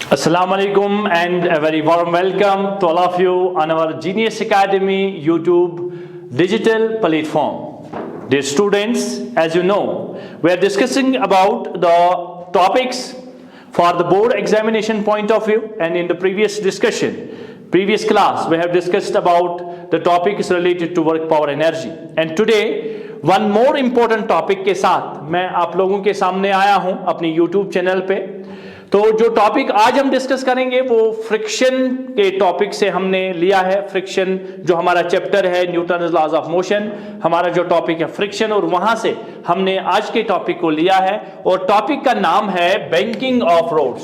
Assalamu alaikum and a very warm welcome to all of you on our Genius Academy YouTube digital platform. Dear students, as you know, we are discussing about the topics for the board examination point of view, and in the previous class, we have discussed about the topics related to work, power, energy. And today, one more important topic के साथ मैं आप लोगों के सामने आया हूं अपनी YouTube चैनल पे। तो जो टॉपिक आज हम डिस्कस करेंगे वो फ्रिक्शन के टॉपिक से हमने लिया है। फ्रिक्शन जो हमारा चैप्टर है न्यूटन लॉज ऑफ मोशन, हमारा जो टॉपिक है फ्रिक्शन, और वहां से हमने आज के टॉपिक को लिया है और टॉपिक का नाम है banking of roads.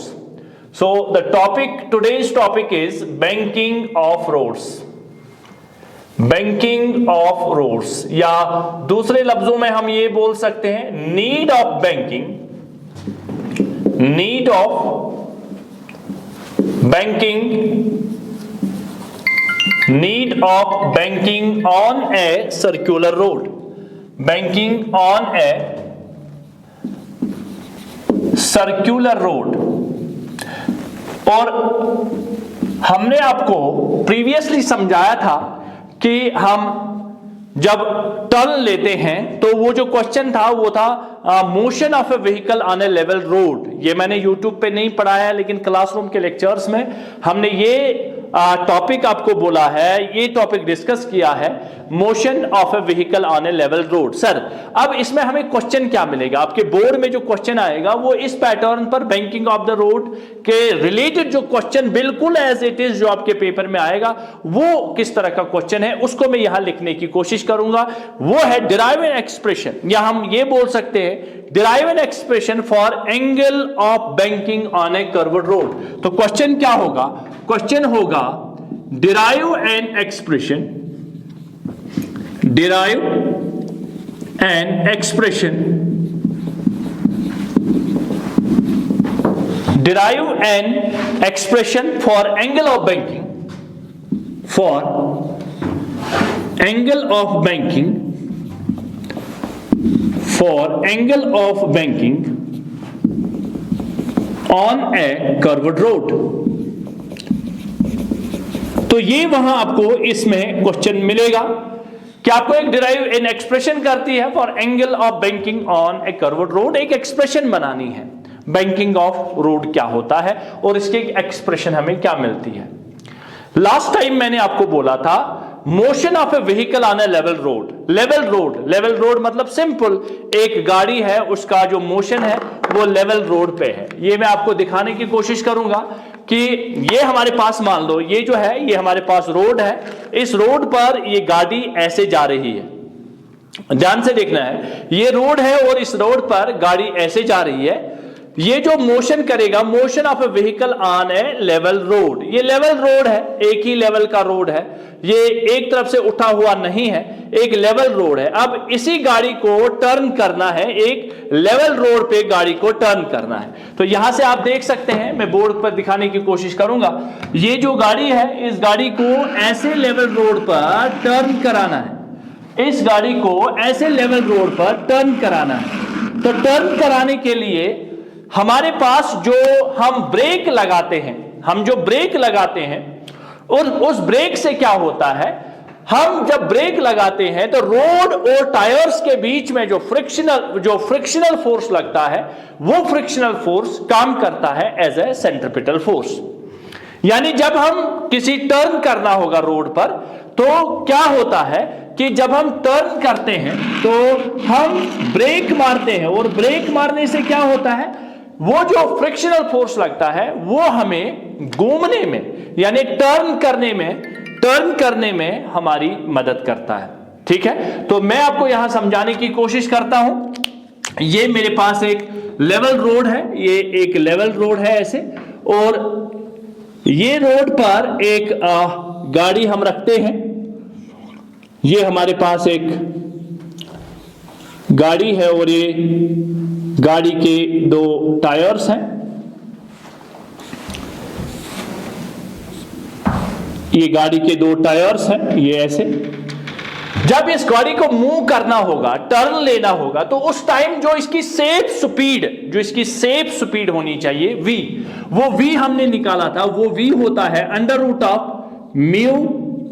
So the topic today's topic is banking of roads. Banking of roads, या दूसरे लफ्जों में हम ये बोल सकते हैं need of banking, need of banking, need of banking on a circular road, banking on a circular road। और हमने आपको प्रीवियसली समझाया था कि हम जब टर्न लेते हैं तो वो जो क्वेश्चन था वो था motion of A vehicle on A level road. ये मैंने यूट्यूब पे नहीं पढ़ाया, लेकिन क्लासरूम के लेक्चर्स में हमने ये टॉपिक आपको बोला है, ये टॉपिक डिस्कस किया है, motion of A vehicle on A level road. Sir, अब इसमें हमें क्वेश्चन क्या मिलेगा? आपके बोर्ड में जो क्वेश्चन आएगा वो इस पैटर्न पर बैंकिंग ऑफ द रोड के रिलेटेड जो क्वेश्चन बिल्कुल एज इट इज जो आपके पेपर में आएगा वो किस तरह का क्वेश्चन है उसको मैं यहां लिखने की कोशिश करूंगा। वो है डिराइव एन एक्सप्रेशन, या हम ये बोल सकते हैं derive an expression for angle of banking on a curved road. तो क्वेश्चन क्या होगा? क्वेश्चन होगा derive an expression, derive an expression, derive an expression for angle of banking, for angle of banking, for angle of banking on a curved road. तो ये वहां आपको इसमें question मिलेगा कि आपको एक डिराइव एन एक्सप्रेशन करती है for angle of banking on a curved road. एक एक्सप्रेशन बनानी है, बैंकिंग ऑफ रोड क्या होता है और इसकी एक्सप्रेशन हमें क्या मिलती है। लास्ट टाइम मैंने आपको बोला था motion of A vehicle on A level road. Level road मतलब सिंपल, एक गाड़ी है उसका जो मोशन है वो लेवल रोड पे है। ये मैं आपको दिखाने की कोशिश करूंगा कि ये हमारे पास, मान लो ये जो है ये हमारे पास रोड है, इस रोड पर ये गाड़ी ऐसे जा रही है। ध्यान से देखना है, ये रोड है और इस रोड पर गाड़ी ऐसे जा रही है। ये जो मोशन करेगा, motion of A vehicle on A level road, ये लेवल रोड है, एक ही लेवल का रोड है, ये एक तरफ से उठा हुआ नहीं है, एक लेवल रोड है। अब इसी गाड़ी को टर्न करना है, एक लेवल रोड पे गाड़ी को टर्न करना है। तो यहां से आप देख सकते हैं, मैं बोर्ड पर दिखाने की कोशिश करूंगा, ये जो गाड़ी है इस गाड़ी को ऐसे लेवल रोड पर टर्न कराना है, इस गाड़ी को ऐसे लेवल रोड पर टर्न कराना है। तो टर्न कराने के लिए हमारे पास जो हम ब्रेक लगाते हैं, हम जो ब्रेक लगाते हैं और उस ब्रेक से क्या होता है, हम जब ब्रेक लगाते हैं तो रोड और टायर्स के बीच में जो फ्रिक्शनल फोर्स लगता है वो फ्रिक्शनल फोर्स काम करता है एज ए सेंट्रिपिटल फोर्स। यानी जब हम किसी टर्न करना होगा रोड पर तो क्या होता है कि जब हम टर्न करते हैं तो हम ब्रेक मारते हैं, और ब्रेक मारने से क्या होता है, वो जो फ्रिक्शनल फोर्स लगता है वो हमें घूमने में यानी टर्न करने में हमारी मदद करता है। ठीक है, तो मैं आपको यहां समझाने की कोशिश करता हूं। ये मेरे पास एक लेवल रोड है, ये एक लेवल रोड है ऐसे, और ये रोड पर एक गाड़ी हम रखते हैं। ये हमारे पास एक गाड़ी है और ये गाड़ी के दो टायर्स हैं। ये गाड़ी के दो टायर्स हैं, ये ऐसे। जब इस गाड़ी को मूव करना होगा, टर्न लेना होगा, तो उस टाइम जो इसकी सेफ स्पीड होनी चाहिए v, वो v हमने निकाला था, वो v होता है under root of mu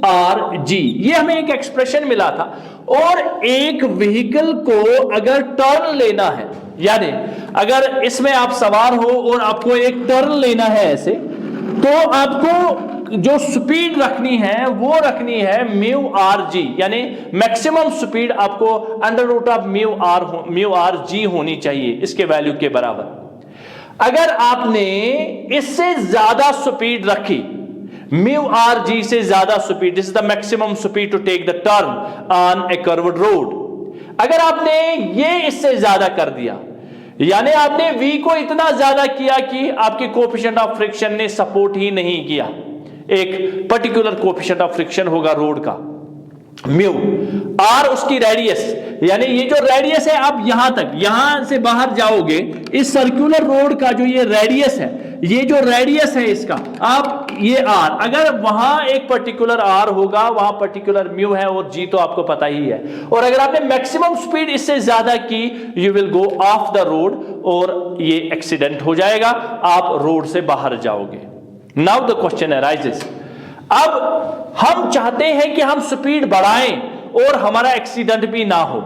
are g. ये हमें एक एक्सप्रेशन मिला था। और एक व्हीकल को अगर टर्न लेना है, यानी अगर इसमें आप सवार हो और आपको एक टर्न लेना है ऐसे, तो आपको जो स्पीड रखनी है वो रखनी है म्यू आर जी, यानी मैक्सिमम स्पीड आपको under root of mu are g होनी चाहिए, इसके वैल्यू के बराबर। अगर आपने इससे ज्यादा स्पीड रखी, म्यू आर जी से ज्यादा speed, this is the maximum speed to take the turn on a curved road, अगर आपने ये इससे ज्यादा कर दिया, यानी आपने v को इतना ज्यादा किया कि आपके कोएफिशिएंट ऑफ फ्रिक्शन ने सपोर्ट ही नहीं किया, एक पर्टिकुलर कोएफिशिएंट ऑफ फ्रिक्शन होगा रोड का म्यू, आर उसकी रेडियस, यानी ये जो रेडियस है, आप यहां तक, यहां से बाहर जाओगे, इस सर्कुलर रोड का जो ये रेडियस है, ये जो रेडियस है इसका, आप ये आर, अगर वहां एक पर्टिकुलर आर होगा, वहां पर्टिकुलर म्यू है, और जी तो आपको पता ही है। और अगर आपने मैक्सिमम स्पीड इससे ज्यादा की, you will go of the road, और ये एक्सीडेंट हो जाएगा, आप रोड से बाहर जाओगे। नाउ द क्वेश्चन अराइजेस, अब हम चाहते हैं कि हम स्पीड बढ़ाएं और हमारा एक्सीडेंट भी ना हो।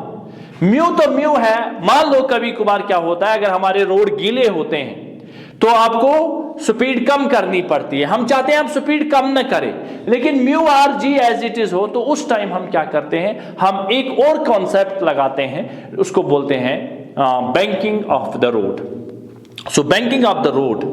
म्यू तो म्यू है, मान लो कभी कभार क्या होता है, अगर हमारे रोड गीले होते हैं तो आपको स्पीड कम करनी पड़ती है, हम चाहते हैं हम स्पीड कम न करें, लेकिन mu are g as it is हो, तो उस टाइम हम क्या करते हैं, हम एक और कॉन्सेप्ट लगाते हैं, उसको बोलते हैं banking of the road. So banking of the road,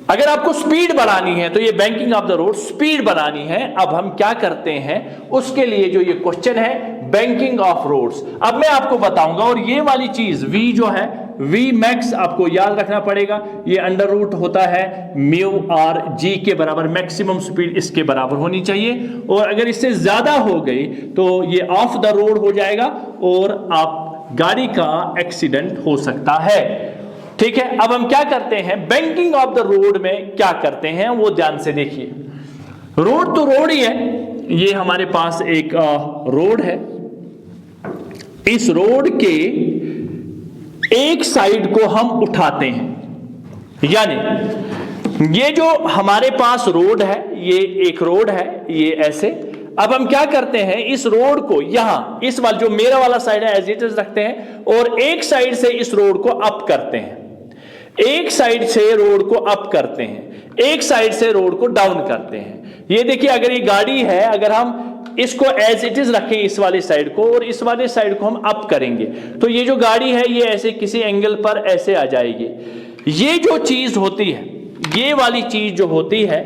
अगर आपको स्पीड बढ़ानी है तो ये banking of the road, speed बढ़ानी है। अब हम क्या करते हैं, उसके लिए जो ये क्वेश्चन है बैंकिंग ऑफ रोड्स, अब मैं आपको बताऊंगा। और ये वाली चीज v जो है, v मैक्स आपको याद रखना पड़ेगा, ये अंडर रूट होता है म्यू आर जी के बराबर, मैक्सिमम स्पीड इसके बराबर होनी चाहिए, और अगर इससे ज्यादा हो गई तो ये ऑफ द रोड हो जाएगा और आप गाड़ी का एक्सीडेंट हो सकता है। ठीक है, अब हम क्या करते हैं, बैंकिंग ऑफ द रोड में क्या करते हैं वो ध्यान से देखिए। रोड तो रोड ही है, ये हमारे पास एक रोड है, इस रोड के एक साइड को हम उठाते हैं, यानी ये जो हमारे पास रोड है, ये एक रोड है, ये ऐसे। अब हम क्या करते हैं, इस रोड को यहां, इस वाला जो मेरा वाला साइड है एज इट इज रखते हैं, और एक साइड से इस रोड को अप करते हैं, एक साइड से रोड को अप करते हैं, एक साइड से रोड को डाउन करते हैं। ये देखिए, अगर ये गाड़ी है, अगर हम इसको एज इट इज रखें इस वाले साइड को, और इस वाले साइड को हम अप करेंगे, तो ये जो गाड़ी है ये ऐसे किसी एंगल पर ऐसे आ जाएगी। ये जो चीज होती है, ये वाली चीज जो होती है,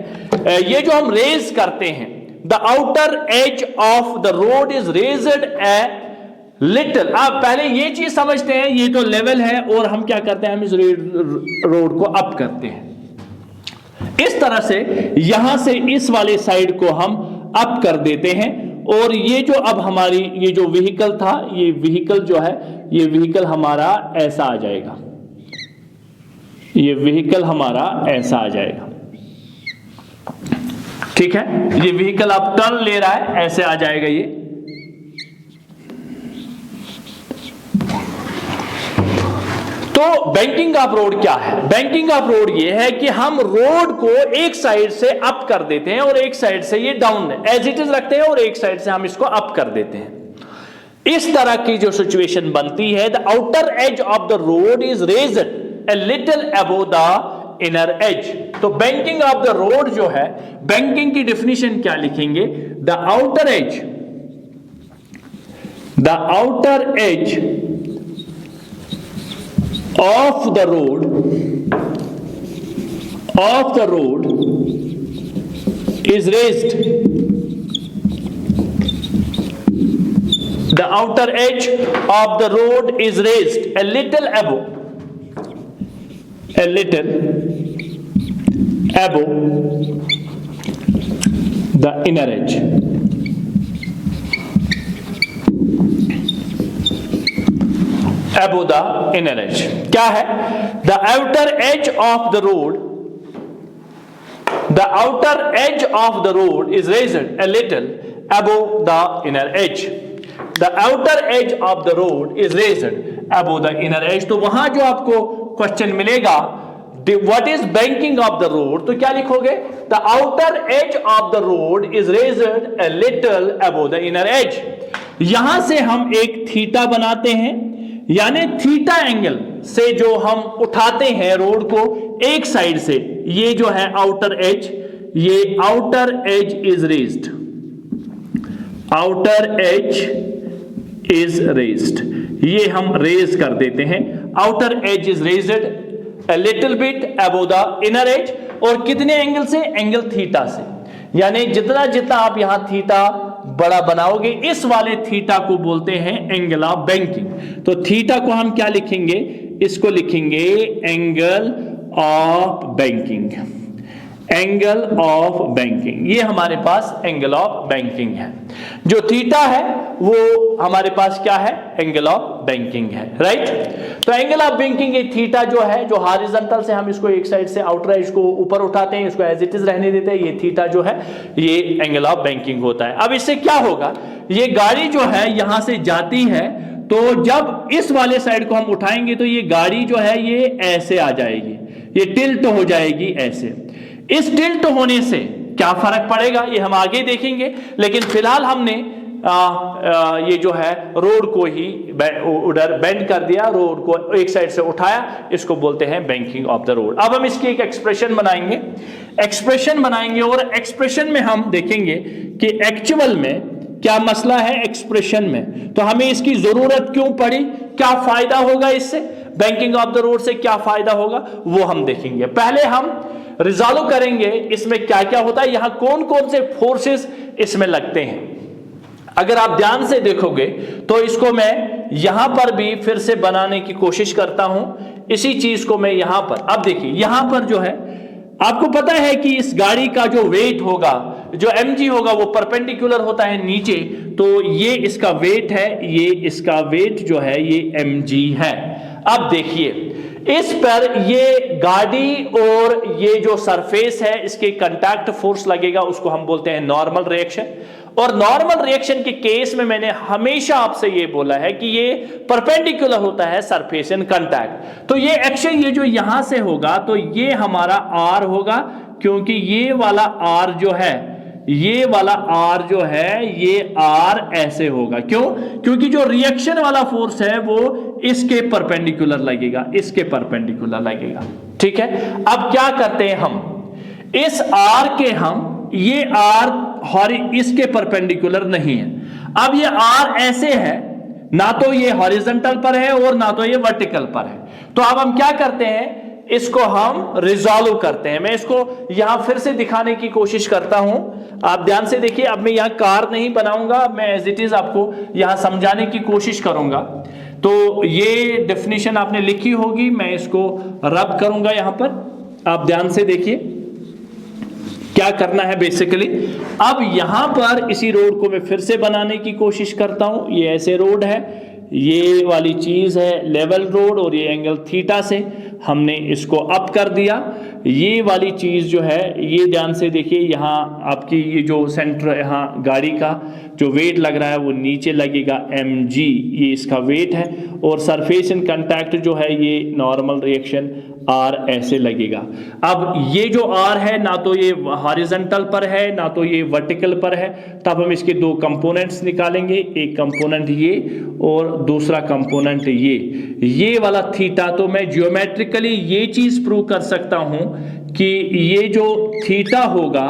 ये जो हम रेज करते हैं, the outer as of the road is raised a little. आप पहले ये चीज समझते हैं, ये तो लेवल है, और हम क्या करते हैं, हम इस रोड को अप करते हैं। इस तरह से यहां से इस वाले साइड को हम अप कर देते हैं, और ये जो अब हमारी ये जो व्हीकल था, ये व्हीकल जो है, ये व्हीकल हमारा ऐसा आ जाएगा, ये व्हीकल हमारा ऐसा आ जाएगा। ठीक है, ये व्हीकल अब टर्न ले रहा है, ऐसे आ जाएगा ये। तो बैंकिंग ऑफ रोड क्या है, बैंकिंग ऑफ रोड ये है कि हम रोड को एक साइड से अप कर देते हैं और एक साइड से ये डाउन एज इट इज रखते हैं, और एक साइड से हम इसको अप कर देते हैं। इस तरह की जो सिचुएशन बनती है, the outer as of the road is raised a little above the inner as. तो बैंकिंग ऑफ द रोड जो है, बैंकिंग की डेफिनेशन क्या लिखेंगे, the outer as, the outer as of the road is raised, the outer edge of the road is raised a little above the inner edge. Above the inner edge क्या है, the outer edge of the road, the outer edge of the road is raised a little above the inner edge. The outer as of the road is raised above the inner as, तो वहां जो आपको question मिलेगा what is banking of the road, तो क्या लिखोगे, the outer as of the road is raised a little above the inner as. यहां से हम एक थीटा बनाते हैं, यानी थीटा एंगल से जो हम उठाते हैं रोड को एक साइड से, ये जो है आउटर एज, ये outer as is raised, outer as is raised, ये हम रेज कर देते हैं, outer as is raised a little bit above the inner edge, और कितने एंगल से, एंगल थीटा से, यानी जितना जितना आप यहां थीटा बड़ा बनाओगे इस वाले थीटा को बोलते हैं एंगल ऑफ बैंकिंग। तो थीटा को हम क्या लिखेंगे, इसको लिखेंगे angle of banking, angle of banking, ये हमारे पास एंगल ऑफ बैंकिंग है। जो थीटा है वो हमारे पास क्या है, एंगल ऑफ बैंकिंग है, राइट। तो एंगल ऑफ बैंकिंग ये थीटा जो है, जो हॉरिजॉन्टल से हम इसको एक साइड से आउटर एज को ऊपर उठाते हैं, इसको एज इट इज रहने देते हैं, ये थीटा जो है ये एंगल ऑफ बैंकिंग होता है। अब इससे क्या होगा, ये गाड़ी जो है यहां से जाती है, तो जब इस वाले साइड को हम उठाएंगे तो ये गाड़ी जो है ये ऐसे आ जाएगी, ये टिल्ट हो जाएगी ऐसे। इस टिल्ट होने से क्या फर्क पड़ेगा ये हम आगे देखेंगे, लेकिन फिलहाल हमने ये जो है रोड को ही उधर बेंड कर दिया, रोड को एक साइड से उठाया, इसको बोलते हैं बैंकिंग ऑफ द रोड। अब हम इसकी एक एक्सप्रेशन बनाएंगे, एक्सप्रेशन बनाएंगे और एक्सप्रेशन में हम देखेंगे कि एक्चुअल में क्या मसला है एक्सप्रेशन में, तो हमें इसकी जरूरत क्यों पड़ी, क्या फायदा होगा इससे, बैंकिंग ऑफ द रोड से क्या फायदा होगा वो हम देखेंगे। पहले हम रिजॉल्व करेंगे इसमें क्या क्या होता है, यहां कौन कौन से फोर्सेस इसमें लगते हैं। अगर आप ध्यान से देखोगे तो इसको मैं यहां पर भी फिर से बनाने की कोशिश करता हूं, इसी चीज को मैं यहां पर, अब देखिए यहां पर जो है आपको पता है कि इस गाड़ी का जो वेट होगा, जो mg होगा वो परपेंडिकुलर होता है नीचे, तो ये इसका वेट है, ये इसका वेट जो है ये mg है। अब देखिए इस पर ये गाड़ी और ये जो सरफेस है इसके कांटेक्ट फोर्स लगेगा, उसको हम बोलते हैं नॉर्मल रिएक्शन। और नॉर्मल रिएक्शन के केस में मैंने हमेशा आपसे ये बोला है कि ये परपेंडिकुलर होता है सरफेस इन कांटेक्ट। तो ये एक्शन ये जो यहां से होगा तो ये हमारा R होगा, क्योंकि ये वाला R जो है, ये वाला R जो है ये R ऐसे होगा, क्यों, क्योंकि जो रिएक्शन वाला फोर्स है वो इसके परपेंडिकुलर लगेगा, इसके परपेंडिकुलर लगेगा, ठीक है। अब क्या करते हैं हम, इस R के हम, ये R इसके परपेंडिकुलर नहीं है। अब ये R ऐसे है, ना तो ये हॉरिजॉन्टल पर है और ना तो ये वर्टिकल पर है, तो अब हम क्या करते हैं, इसको हम रिजॉल्व करते हैं। मैं इसको यहां फिर से दिखाने की कोशिश करता हूं, आप ध्यान से देखिए। अब मैं यहां कार नहीं बनाऊंगा, मैं एज इट इज आपको यहां समझाने की कोशिश करूंगा। तो ये डेफिनेशन आपने लिखी होगी, मैं इसको रब करूंगा यहां पर, आप ध्यान से देखिए क्या करना है बेसिकली। अब यहां पर इसी रोड को मैं फिर से बनाने की कोशिश करता हूं, ये ऐसे रोड है, ये वाली चीज है लेवल रोड, और ये एंगल थीटा से हमने इसको अप कर दिया। ये वाली चीज जो है ये ध्यान से देखिए, यहाँ आपकी ये जो सेंटर यहाँ गाड़ी का जो वेट लग रहा है वो नीचे लगेगा mg, ये इसका वेट है, और सरफेस इन कांटेक्ट जो है ये नॉर्मल रिएक्शन R ऐसे लगेगा। अब ये जो R है ना तो ये हॉरिजॉन्टल पर है ना तो ये वर्टिकल पर है, तब हम इसके दो कंपोनेंट्स निकालेंगे, एक कंपोनेंट ये और दूसरा कंपोनेंट ये वाला थीटा। तो मैं ज्योमेट्रिकली ये चीज प्रूव कर सकता हूं कि ये जो थीटा होगा,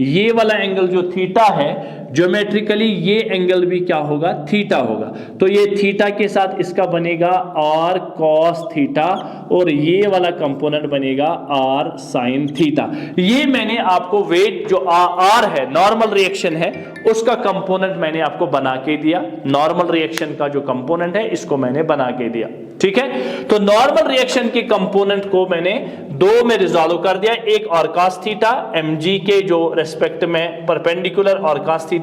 ये वाला एंगल जो थीटा है, ज्योमेट्रिकली ये एंगल भी क्या होगा, थीटा होगा। तो ये थीटा के साथ इसका बनेगा R cos थीटा, और ये वाला कंपोनेंट बनेगा R sin थीटा। ये मैंने आपको वेट जो R है, नॉर्मल रिएक्शन है, उसका कंपोनेंट मैंने आपको बना के दिया। नॉर्मल रिएक्शन का जो कंपोनेंट है इसको मैंने बना के दिया, ठीक है। तो नॉर्मल रिएक्शन के कंपोनेंट को मैंने दो में रिजॉल्व कर दिया, एक R cos थीटा mg के जो रेस्पेक्ट में परपेंडिकुलर R cos थीटा,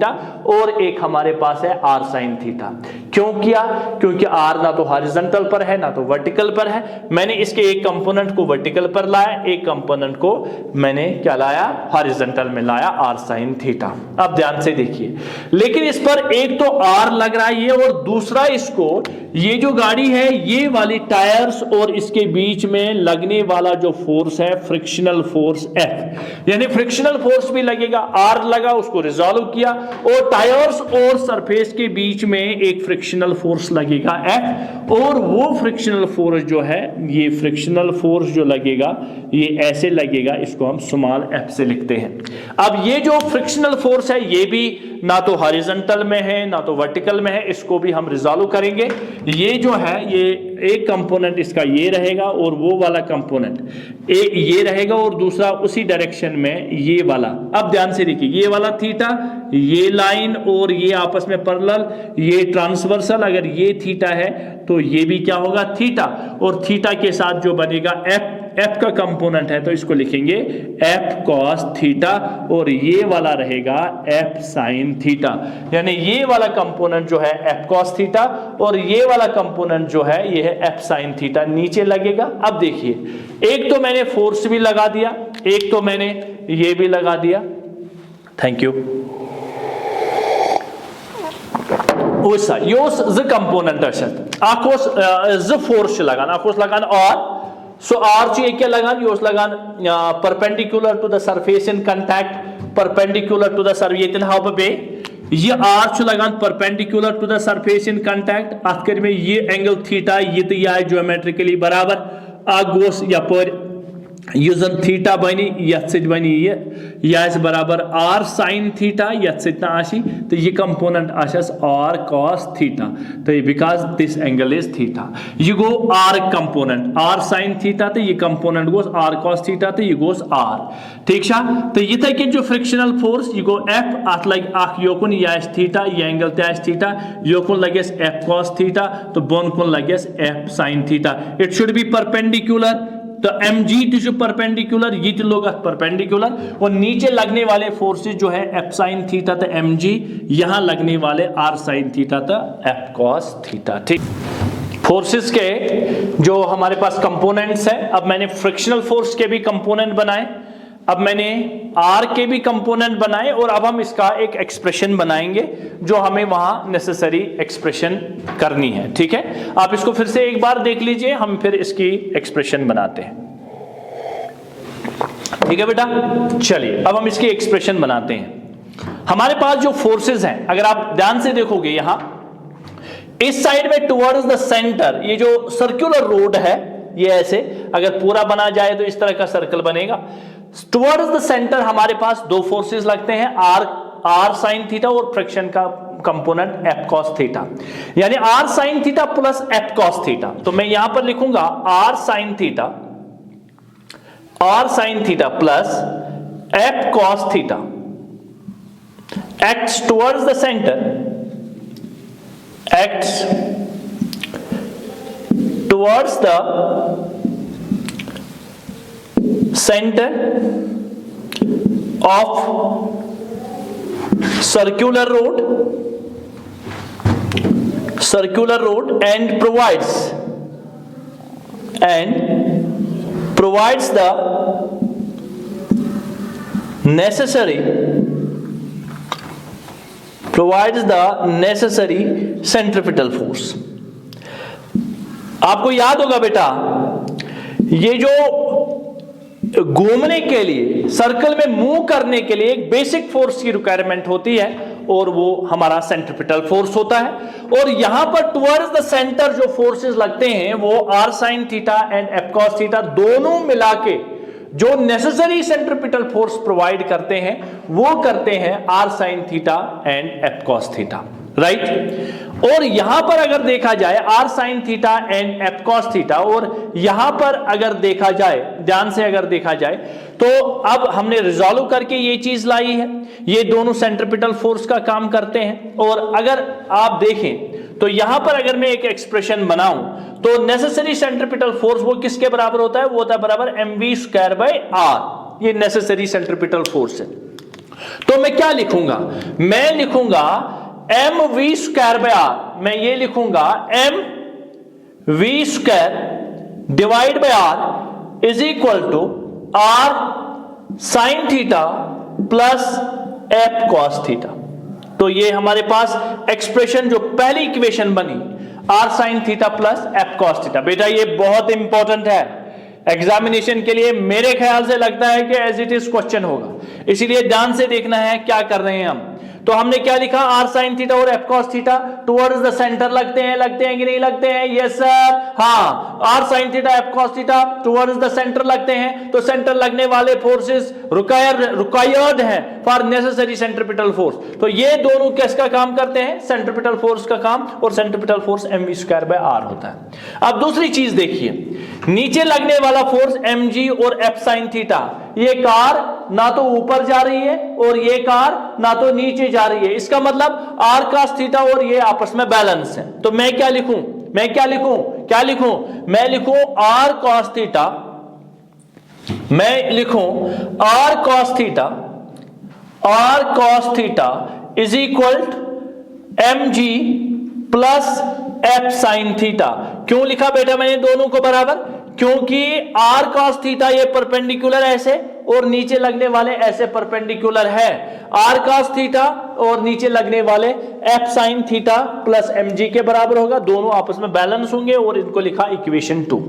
और एक हमारे पास है R sin थीटा। क्यों किया? क्योंकि आर ना तो हॉरिजॉन्टल पर है ना तो वर्टिकल पर है। मैंने इसके एक कंपोनेंट को वर्टिकल पर लाया, एक कंपोनेंट को मैंने क्या लाया? हॉरिजॉन्टल में लाया, आर साइन थीटा। अब ध्यान से देखिए, लेकिन इस पर एक तो आर लग रहा है ये, और दूसरा इसको ये जो गाड़ी है ये वाली टायर्स और इसके बीच में लगने वाला जो फोर्स है फ्रिक्शनल फोर्स एफ, यानी फ्रिक्शनल फोर्स भी लगेगा। आर लगा, उसको रिजॉल्व किया, और टायर्स और सरफेस के बीच में एक फ्रिक्शनल फोर्स लगेगा एफ, और वो फ्रिक्शनल फोर्स जो है, ये फ्रिक्शनल फोर्स जो लगेगा ये ऐसे लगेगा, इसको हम स्मॉल एफ से लिखते हैं। अब ये जो फ्रिक्शनल फोर्स है ये भी ना तो हॉरिजॉन्टल में है ना तो वर्टिकल में है, इसको भी हम रिजॉल्व करेंगे। ये जो है ये एक कंपोनेंट इसका ये रहेगा और वो वाला कंपोनेंट एक ये रहेगा और दूसरा उसी डायरेक्शन में ये वाला। अब ध्यान से देखिए, ये वाला थीटा, ये लाइन और ये आपस में पैरेलल, ये ट्रांसवर्सल, अगर ये थीटा है तो ये भी क्या होगा? थीटा, और थीटा के साथ जो बनेगा एफ का कंपोनेंट है तो इसको लिखेंगे एफ कॉस थीटा, और ये वाला रहेगा एफ साइन थीटा। यानी ये वाला कंपोनेंट जो है एफ कॉस थीटा और ये वाला कंपोनेंट जो है ये है एफ साइन थीटा नीचे लगेगा। अब देखिए, एक तो मैंने फोर्स भी लगा दिया, एक तो मैंने ये भी लगा दिया। Thank you. कंपोनेंट फोर्स लगान और सो आर क्या लगान? योस लगान perpendicular to the surface in contact, perpendicular to the surface how बे ये आर लगान perpendicular to the surface in contact. अत कर में ये एंगल थीटा ये तो यह ज्योमेट्रिकली बराबर गोस यपर युजन थीटा बनी यथ सित बनी यह बराबर आर साइन थीटा यथ सित आशी तो ये कंपोनेंट आशस आर कॉस थीटा तो because this angle is theta ये go R component R sine theta तो ये component goes R cos theta तो ये गोस आर। ठीक छा? तो इथे कन जो फ्रिक्शनल फोर्स ये गो एफ अत लग अख योकुन यह थीटा ये एंगल तह थीटा योकुन लगेस एफ कॉस थीटा तो बोन कुन लगेस F sine theta. It should be perpendicular तो mg टू परपेंडिकुलर ये लोग परपेंडिकुलर और नीचे लगने वाले फोर्सेस जो है एफ साइन थीटा तो mg यहां लगने वाले आर साइन थीटा तो एफ कॉस थीटा। ठीक, फोर्सेस के जो हमारे पास कंपोनेंट्स है, अब मैंने फ्रिक्शनल फोर्स के भी कंपोनेंट बनाए, अब मैंने आर के भी कंपोनेंट बनाए और अब हम इसका एक एक्सप्रेशन बनाएंगे जो हमें वहां नेसेसरी एक्सप्रेशन करनी है। ठीक है, आप इसको फिर से एक बार देख लीजिए, हम फिर इसकी एक्सप्रेशन बनाते हैं। ठीक है बेटा, चलिए अब हम इसकी एक्सप्रेशन बनाते हैं। हमारे पास जो फोर्सेस हैं, अगर आप ध्यान से देखोगे यहां इस साइड में टुवर्ड्स द सेंटर ये जो सर्कुलर रोड है ये ऐसे अगर पूरा बना जाए तो इस तरह का सर्कल बनेगा। टुवर्ड्स द सेंटर हमारे पास दो फोर्सेस लगते हैं, आर साइन थीटा और फ्रिक्शन का कंपोनेंट एफ कॉस थीटा, यानी R sine theta plus F cos theta. तो मैं यहां पर लिखूंगा R sine theta plus F cos theta acts towards the centre, acts towards the center of circular road and provides the necessary centripetal force। आपको याद होगा बेटा ये जो घूमने के लिए सर्कल में मूव करने के लिए एक बेसिक फोर्स की रिक्वायरमेंट होती है और वो हमारा सेंट्रिपिटल फोर्स होता है। और यहां पर टुवर्ड्स द सेंटर जो फोर्सेस लगते हैं वो R sine theta and f cos theta दोनों मिला के जो नेसेसरी सेंट्रिपिटल फोर्स प्रोवाइड करते हैं वो करते हैं R sine theta and f cos theta, right. और यहां पर अगर देखा जाए R sine theta and f cos theta, और यहां पर अगर देखा जाए ध्यान से अगर देखा जाए तो अब हमने रिजॉल्व करके ये चीज लाई है, ये दोनों सेंट्रिपिटल फोर्स का काम करते हैं। और अगर आप देखें तो यहां पर अगर मैं एक एक्सप्रेशन बनाऊं तो नेसेसरी सेंट्रिपिटल फोर्स वो किसके बराबर होता है? वो होता है बराबर mv²/r, ये नेसेसरी सेंट्रिपिटल फोर्स है। तो मैं क्या लिखूंगा? मैं लिखूंगा m we square by r, मैं ये लिखूंगा m we square divide by r is equal to R sine theta plus F cos theta. तो ये हमारे पास एक्सप्रेशन जो पहली इक्वेशन बनी R sine theta plus F cos theta. बेटा ये बहुत इंपॉर्टेंट है एग्जामिनेशन के लिए, मेरे ख्याल से लगता है कि एज इट इज क्वेश्चन होगा, इसीलिए ध्यान से देखना है क्या कर रहे हैं हम। तो हमने क्या लिखा, आर साइन थीटा और F cos theta towards the centre लगते हैं कि नहीं लगते हैं? यस सर, हाँ, R sine theta F cos theta towards the centre लगते हैं, तो सेंटर लगने वाले फोर्सेस रिक्वायर्ड हैं फॉर नेसेसरी सेंट्रीपिटल फोर्स। तो ये दोनों किसका काम करते हैं? सेंट्रीपिटल फोर्स का काम, और centripetal force M we square by R होता है। अब दूसरी चीज देखिए, नीचे लगने वाला फोर्स एम जी और एफ साइन थीटा, ये कार ना तो ऊपर जा रही है और ये कार ना तो नीचे जा रही है, इसका मतलब आर कॉस थीटा और ये आपस में बैलेंस है। तो मैं क्या लिखूं, मैं लिखूं R cos theta, R cos theta is equal M G plus F sine theta. क्यों लिखा बेटा मैंने दोनों को बराबर? क्योंकि आर कॉस थीटा ये परपेंडिकुलर ऐसे और नीचे लगने वाले ऐसे परपेंडिकुलर है, आर कॉस थीटा और नीचे लगने वाले F sine theta plus M G के बराबर होगा, दोनों आपस में बैलेंस होंगे, और इनको लिखा इक्वेशन 2।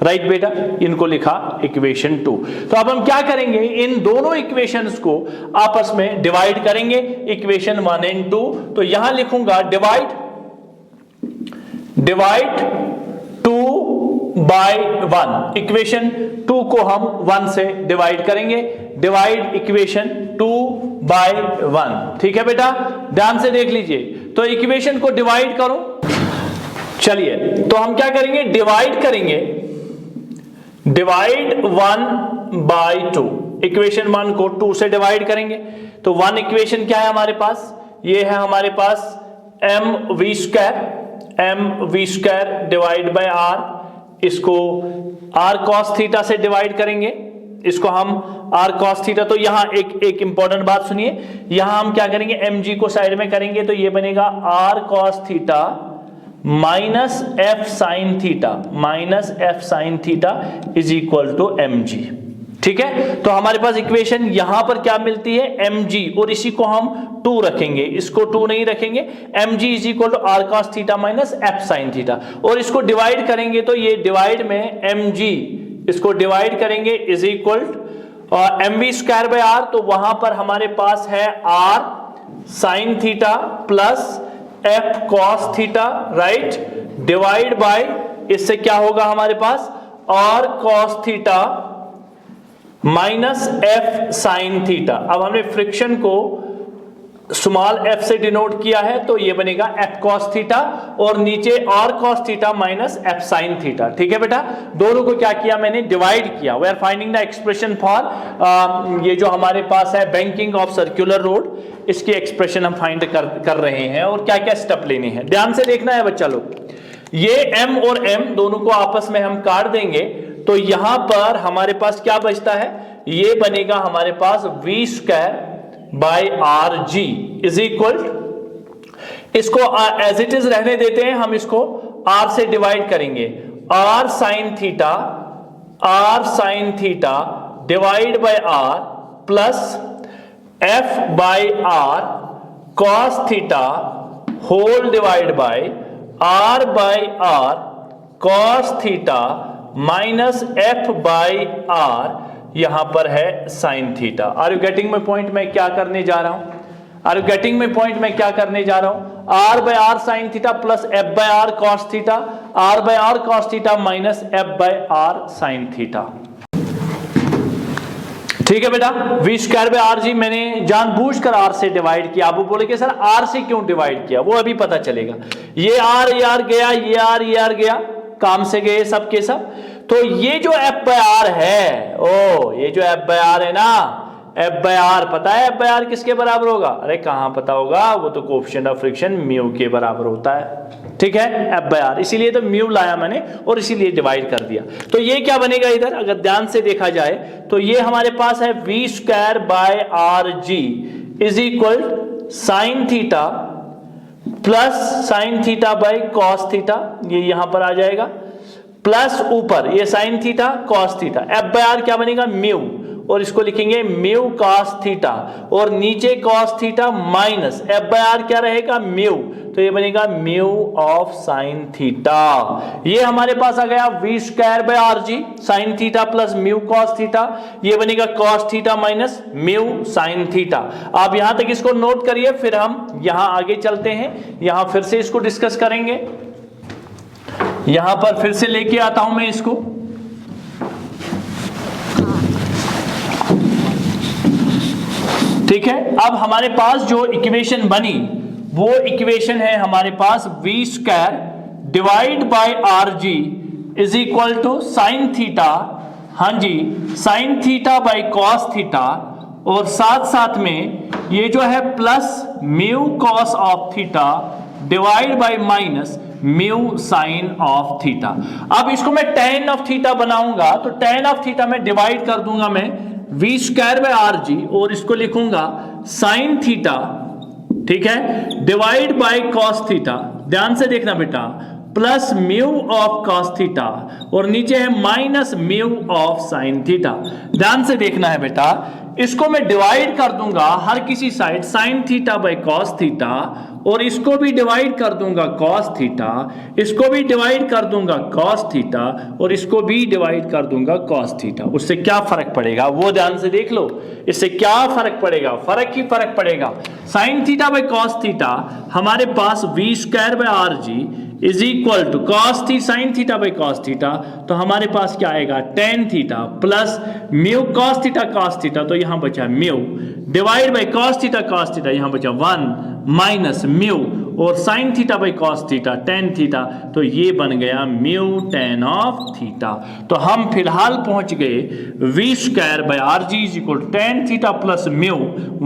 राइट बेटा, इनको लिखा इक्वेशन 2। तो अब हम क्या करेंगे, इन दोनों इक्वेशंस को आपस में डिवाइड करेंगे, इक्वेशन 1 एंड 2। तो यहां लिखूंगा डिवाइड 2 बाय 1, इक्वेशन 2 को हम 1 से डिवाइड करेंगे, डिवाइड इक्वेशन 2 बाय 1। ठीक है बेटा, ध्यान से देख लीजिए। तो इक्वेशन को डिवाइड करो, चलिए तो हम क्या करेंगे, डिवाइड 1 बाय 2, इक्वेशन 1 को 2 से डिवाइड करेंगे। तो 1 इक्वेशन क्या है हमारे पास, ये है हमारे पास M we square divide by R, इसको आर कॉस थीटा से डिवाइड करेंगे, इसको हम आर कॉस थीटा। तो यहां एक इंपॉर्टेंट बात सुनिए, यहां हम क्या करेंगे, एम जी को साइड में करेंगे, तो ये बनेगा R cos theta minus F sine theta is equal to M G. ठीक है, तो हमारे पास इक्वेशन यहां पर क्या मिलती है, एम जी, और इसी को हम 2 रखेंगे, इसको 2 नहीं रखेंगे, M G is equal to R cos theta minus F sine theta, और इसको डिवाइड करेंगे तो ये डिवाइड में एम जी, इसको डिवाइड करेंगे is equal M we square by R, तो वहां पर हमारे पास है R sine theta plus F cos theta, right, divide by, इससे क्या होगा हमारे पास, R cos theta minus F sine theta. अब हमने फ्रिक्शन को स्मॉल एफ से डिनोट किया है, तो ये बनेगा एफ कॉस थीटा, और नीचे R cos theta minus F sine theta. ठीक है बेटा, दोनों को क्या किया मैंने, डिवाइड किया। We are finding the expression for ये जो हमारे पास है बैंकिंग ऑफ सर्कुलर रोड, इसकी एक्सप्रेशन हम फाइंड कर रहे हैं, और क्या क्या स्टेप लेने हैं, ध्यान से देखना है बच्चा लोग। ये m और m दोनों को आपस में हम काट देंगे, तो यहां पर हमारे पास क्या बचता है, ये बनेगा हमारे पास v square by R G is equal, इसको एज इट इज रहने देते हैं, हम इसको r से डिवाइड करेंगे, r sine theta divide by r plus f by r cos theta whole divide by r by r cos theta minus f by r, यहां पर है sine theta. Are you getting my point, मैं क्या करने जा रहा हूं, r by r sine theta plus f by r cos theta, r by r cos theta minus f by r sine theta. ठीक है बेटा, v स्क्वायर बाय आर जी मैंने जानबूझकर r से डिवाइड किया। आप बोले कि सर r से क्यों डिवाइड किया, वो अभी पता चलेगा। ये r गया, ये r गया, काम से गए सब के सब। तो ये जो f बाय r है, ये जो f बाय r है ना, f बाय r पता है f बाय r किसके बराबर होगा, अरे कहां पता होगा, वो तो कोएफिशिएंट ऑफ फ्रिक्शन म्यू के बराबर होता है। ठीक है, f बाय r, इसीलिए तो म्यू लाया मैंने और इसीलिए डिवाइड कर दिया। तो ये क्या बनेगा इधर, अगर ध्यान से देखा जाए तो ये हमारे पास है v square by R G is equal sine theta plus sine theta by cos theta, ये यहां पर आ जाएगा, प्लस ऊपर ये sine theta cos theta, F by R क्या बनेगा म्यू, और इसको लिखेंगे म्यू कॉस थीटा, और नीचे cos theta minus F by R क्या रहेगा म्यू, तो ये बनेगा म्यू ऑफ साइन थीटा। ये हमारे पास आ गया V square by R G, sine theta plus mu cos theta, ये बनेगा cos theta minus mu sine theta. आप यहां तक इसको नोट करिए, फिर हम यहां आगे चलते हैं, यहां फिर से इसको डिस्कस करेंगे। यहां पर फिर से लेके आता हूं मैं इसको, ठीक है। अब हमारे पास जो इक्वेशन बनी वो इक्वेशन है हमारे पास V square divide by R G is equal to sine theta, हाँ जी sine theta by cos theta, और साथ साथ में ये जो है plus mu cos of theta divide by minus mu sine of theta. अब इसको मैं tan ऑफ थीटा बनाऊंगा, तो tan ऑफ थीटा में डिवाइड कर दूंगा मैं V square by R G, और इसको लिखूंगा साइन थीटा, ठीक है, डिवाइड बाय कॉस थीटा, ध्यान से देखना बेटा, plus mu of cos theta, और नीचे है minus mu of sine theta. ध्यान से देखना है बेटा, इसको मैं डिवाइड कर दूंगा हर किसी side sign theta by cos theta, और इसको भी डिवाइड कर दूंगा कॉस थीटा, इसको भी डिवाइड कर दूंगा कॉस थीटा, और इसको भी डिवाइड कर दूंगा कॉस थीटा। उससे क्या फर्क पड़ेगा वो ध्यान से देख लो, इससे क्या फर्क पड़ेगा, फर्क ही फर्क पड़ेगा। Sine theta by cos theta हमारे पास V square by R G is equal to cos theta sine theta by cos theta, तो हमारे पास क्या आएगा tan theta plus mu cos theta, तो यहां बचा mu divide by cos theta, यहां बचा 1 माइनस म्यू, और sine theta by cos theta tan theta, तो ये बन गया म्यू टेन ऑफ थीटा। तो हम फिलहाल पहुंच गए V square by R G is equal tan theta plus mu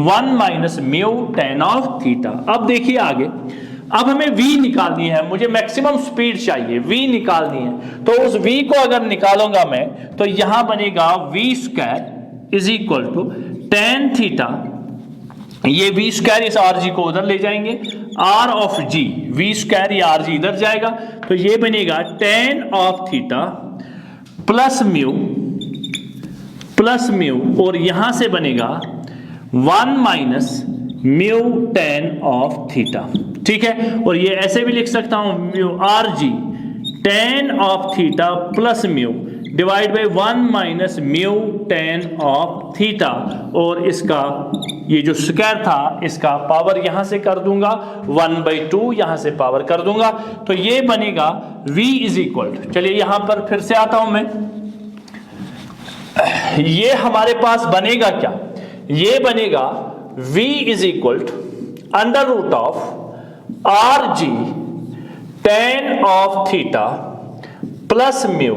1 minus mu tan of theta. अब देखिए आगे, अब हमें v निकालनी है, मुझे मैक्सिमम स्पीड चाहिए, v निकालनी है, तो उस v को अगर निकालूंगा मैं तो यहां बनेगा v square is equal to tan theta, ये v स्क्वायर इस आर जी को उधर ले जाएंगे, r of g, v square ये आर जी इधर जाएगा, तो ये बनेगा tan of theta plus mu, और यहां से बनेगा 1 minus mu tan of theta, ठीक है। और ये ऐसे भी लिख सकता हूं mu are G tan of theta plus mu divide by 1 minus mu tan of theta, और इसका ये जो स्क्वायर था इसका पावर यहां से कर दूंगा 1/2, यहां से पावर कर दूंगा, तो ये बनेगा v इज इक्वल टू, चलिए यहां पर फिर से आता हूं मैं, ये हमारे पास बनेगा क्या, ये बनेगा v is equal to under root of R G tan of theta plus mu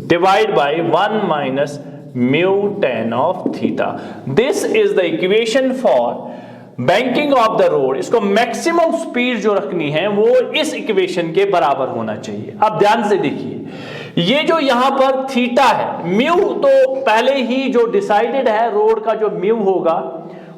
divide by 1 minus mu tan of theta. This is the equation for banking of the road. इसको मैक्सिमम स्पीड जो रखनी है वो इस equation के बराबर होना चाहिए। अब ध्यान से देखिए, ये जो यहां पर थीटा है, म्यू तो पहले ही जो डिसाइडेड है, रोड का जो म्यू होगा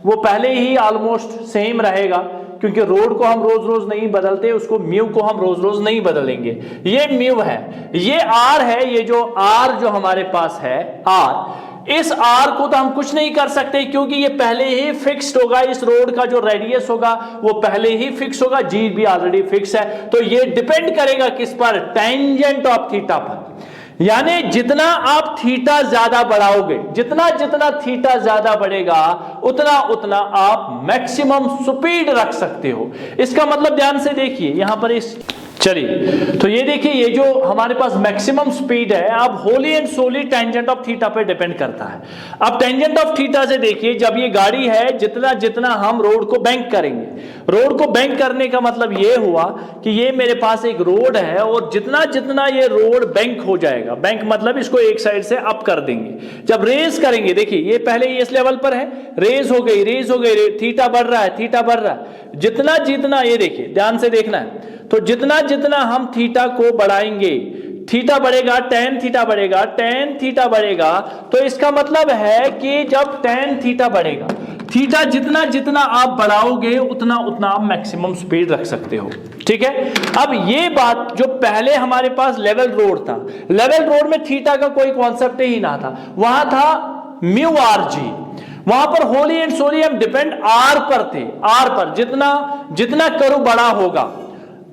वो पहले ही ऑलमोस्ट सेम रहेगा, क्योंकि रोड को हम रोज रोज नहीं बदलते, उसको म्यू को हम रोज रोज नहीं बदलेंगे। ये म्यू है, ये आर है, ये जो आर जो हमारे पास है आर, इस आर को तो हम कुछ नहीं कर सकते क्योंकि ये पहले ही फिक्स्ड होगा, इस रोड का जो रेडियस होगा वो पहले ही फिक्स होगा, जी भी ऑलरेडी फिक्स है, तो ये डिपेंड करेगा किस पर, टेंजेंट ऑफ थीटा पर। यानी जितना आप थीटा ज्यादा बढ़ाओगे, जितना जितना थीटा ज्यादा बढ़ेगा उतना उतना आप मैक्सिमम स्पीड रख सकते हो। इसका मतलब ध्यान से देखिए यहां पर इस, चलिए तो ये देखिए, ये जो हमारे पास मैक्सिमम स्पीड है अब wholly and solely tangent of theta पे डिपेंड करता है। अब टेंजेंट ऑफ थीटा से देखिए, जब ये गाड़ी है, जितना जितना हम रोड को बैंक करेंगे, रोड को बैंक करने का मतलब ये हुआ कि ये मेरे पास एक रोड है और जितना जितना ये रोड बैंक हो जाएगा, बैंक मतलब इसको एक साइड से अप कर देंगे, जब रेज करेंगे, देखिए ये पहले इस लेवल पर है, रेज हो गई, थीटा बढ़ रहा है, थीटा बढ़ रहा है, जितना जितना, ये देखिए ध्यान से देखना है, तो जितना जितना हम थीटा को बढ़ाएंगे, थीटा बढ़ेगा, टेन थीटा बढ़ेगा, टेन थीटा बढ़ेगा, तो इसका मतलब है कि जब टेन थीटा बढ़ेगा थीटा जितना जितना आप बढ़ाओगे उतना उतना आप मैक्सिमम स्पीड रख सकते हो, ठीक है। अब ये बात जो पहले हमारे पास लेवल रोड था, लेवल रोड में थीटा का कोई कॉन्सेप्ट ही ना था, वहां था म्यू आर जी, वहां पर होली एंड सोली हम डिपेंड आर पर थे, आर पर जितना जितना कर्व बड़ा होगा,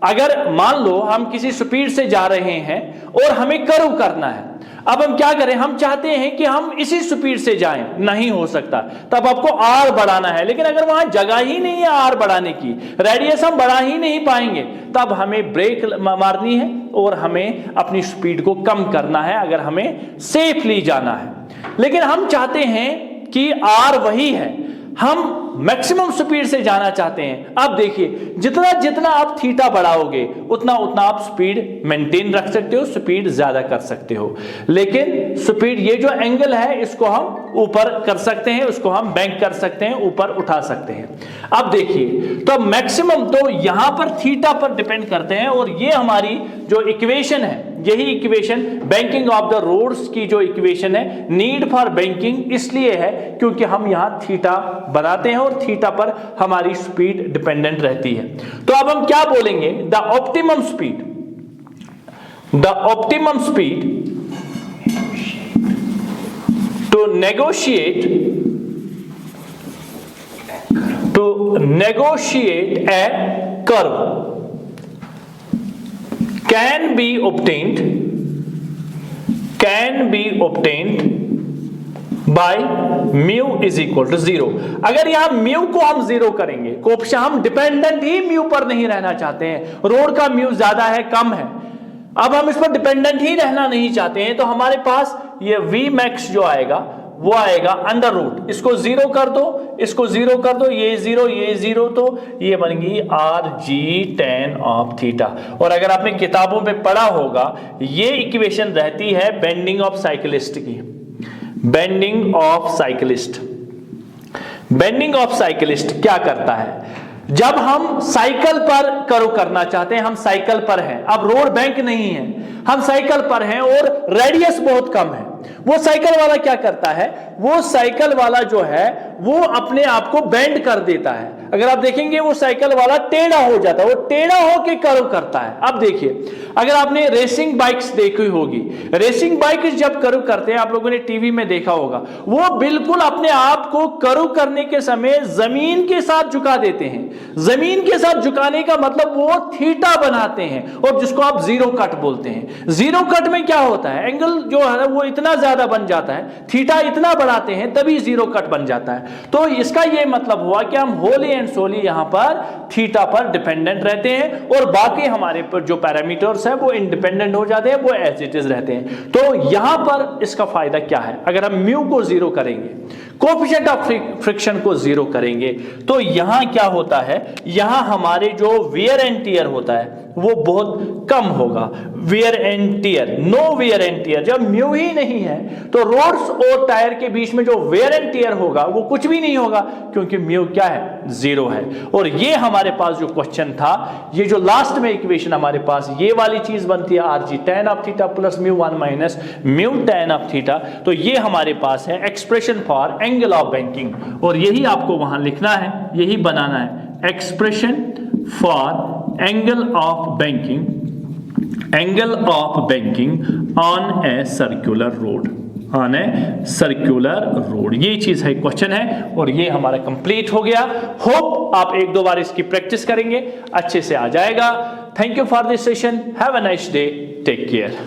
अगर मान लो हम किसी स्पीड से जा रहे हैं और हमें कर्व करना है, अब हम क्या करें, हम चाहते हैं कि हम इसी स्पीड से जाएं, नहीं हो सकता, तब आपको आर बढ़ाना है, लेकिन अगर वहां जगह ही नहीं है आर बढ़ाने की, रेडियस हम बढ़ा ही नहीं पाएंगे, तब हमें ब्रेक मारनी है और हमें अपनी स्पीड को कम करना है अगर हमें सेफली जाना है। लेकिन हम चाहते हैं कि आर वही है, हम मैक्सिमम स्पीड से जाना चाहते हैं। अब देखिए जितना जितना आप थीटा बढ़ाओगे उतना उतना आप स्पीड मेंटेन रख सकते हो, स्पीड ज्यादा कर सकते हो, लेकिन स्पीड ये जो एंगल है इसको हम ऊपर कर सकते हैं, उसको हम बैंक कर सकते हैं, ऊपर उठा सकते हैं। अब देखिए तो मैक्सिमम तो यहां पर थीटा पर डिपेंड करते हैं, और ये हमारी जो इक्वेशन है, यही equation banking of the roads की जो इक्वेशन है, नीड फॉर बैंकिंग इसलिए है क्योंकि हम यहां थीटा बनाते हैं और थीटा पर हमारी स्पीड डिपेंडेंट रहती है। तो अब हम क्या बोलेंगे, the optimum speed, the optimum speed to negotiate a curve can be obtained by mu is equal to 0। अगर यहां म्यू को हम 0 करेंगे, कोफिशिएंट हम डिपेंडेंट ही म्यू पर नहीं रहना चाहते हैं, रोड का म्यू ज्यादा है कम है, अब हम इस पर डिपेंडेंट ही रहना नहीं चाहते हैं, तो हमारे पास ये v max जो आएगा वो आएगा अंडर रूट, इसको 0 कर दो, इसको 0 कर दो, ये 0 तो ये बन गई R G tan of theta. और अगर आपने किताबों में पढ़ा होगा ये इक्वेशन रहती है बेंडिंग ऑफ साइकिलिस्ट की, bending of cyclist. Bending of cyclist क्या करता है, जब हम साइकिल पर कर्व करना चाहते हैं, हम साइकिल पर हैं, अब रोड बैंक नहीं है, हम साइकिल पर हैं और रेडियस बहुत कम है, वो साइकिल वाला क्या करता है, वो साइकिल वाला जो है वो अपने आप को बेंड कर देता है। अगर आप देखेंगे वो साइकिल वाला टेढ़ा हो जाता है, वो टेढ़ा होके कर्व करता है। अब देखिए अगर आपने रेसिंग बाइक्स देखी होगी, रेसिंग बाइक जब कर्व करते हैं, आप लोगों ने टीवी में देखा होगा, वो बिल्कुल अपने आप को कर्व करने के समय जमीन के साथ झुका देते हैं। जमीन के साथ झुकाने का मतलब वो थीटा बनाते हैं, और जिसको आप जीरो कट बोलते हैं। जीरो कट में क्या होता है, एंगल जो है वो इतना ज्यादा बन जाता है, थीटा इतना बढ़ाते हैं तभी जीरो कट बन जाता है। तो इसका यह मतलब हुआ कि हम होली एंड सोली यहां पर थीटा पर डिपेंडेंट रहते हैं, और बाकी हमारे पर जो पैरामीटर्स है वो इंडिपेंडेंट हो जाते हैं, वो एज इट इज रहते हैं। तो यहां पर इसका फायदा क्या है, अगर हम म्यू को 0 करेंगे, कोएफिशिएंट ऑफ फ्रिक्शन को 0 करेंगे, तो यहां क्या होता है, यहां हमारे जो वियर एंड टियर होता है वो बहुत कम होगा। Wear and tear, no wear and tear, जब म्यू ही नहीं है तो रोड्स और टायर के बीच में जो वियर एंड टियर होगा वो कुछ भी नहीं होगा, क्योंकि म्यू क्या है, 0 है। और ये हमारे पास जो क्वेश्चन था, ये जो लास्ट में इक्वेशन हमारे पास ये वाली चीज बनती है R G tan of theta plus mu 1 minus mu tan of theta, तो ये हमारे पास है expression for angle of banking, और यही आपको वहां लिखना है, यही बनाना है, expression for angle of banking on a circular road, on a circular road. ये चीज है, क्वेश्चन है, और ये हमारा कंप्लीट हो गया। होप आप 1-2 बार इसकी प्रैक्टिस करेंगे, अच्छे से आ जाएगा। Thank you for this session, have a nice day, take care.